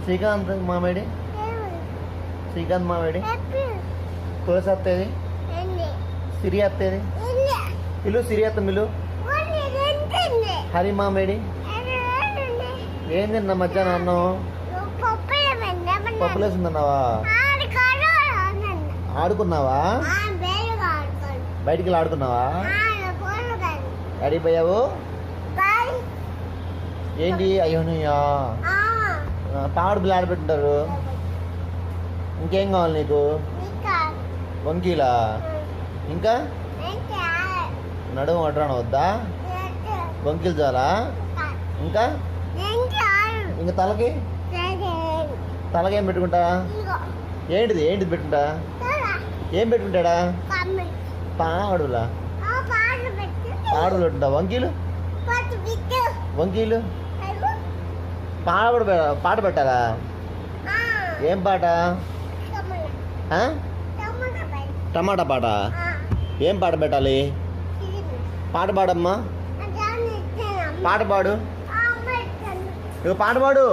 శ్రీకాంత్ మామేడి శ్రీకాంత్ మామేడి తులసి అత్తేది సిరి అత్తేది పిలు సిరి అత్త మిలు హరి మామేడి ఏం తిన్నా మధ్యాహ్నం అన్నం పప్పులేసి తిన్నావా ఆడుకున్నావా బయటికి వెళ్ళి ఆడుకున్నావా డాడీ పోయావు ఏంటి అయ్యోనయ్యా పాడు బిల్లు ఆడబెట్టుంటారు ఇంకేం కావాలి నీకు వంకీలా ఇంకా నడుము అడ్రాను వద్దా వంకీలు చాలా ఇంకా ఇంకా తలకేం పెట్టుకుంటా ఏంటిది పెట్టుకుంటా ఏం పెట్టుకుంటాడా పాడులా పాడులు పెట్టుకుంటా వంకీలు పాట పెట్టాలా ఏం పాట టమాటా పాట ఏం పాట పెట్టాలి పాట పాడమ్మా పాట పాడు పాట పాడు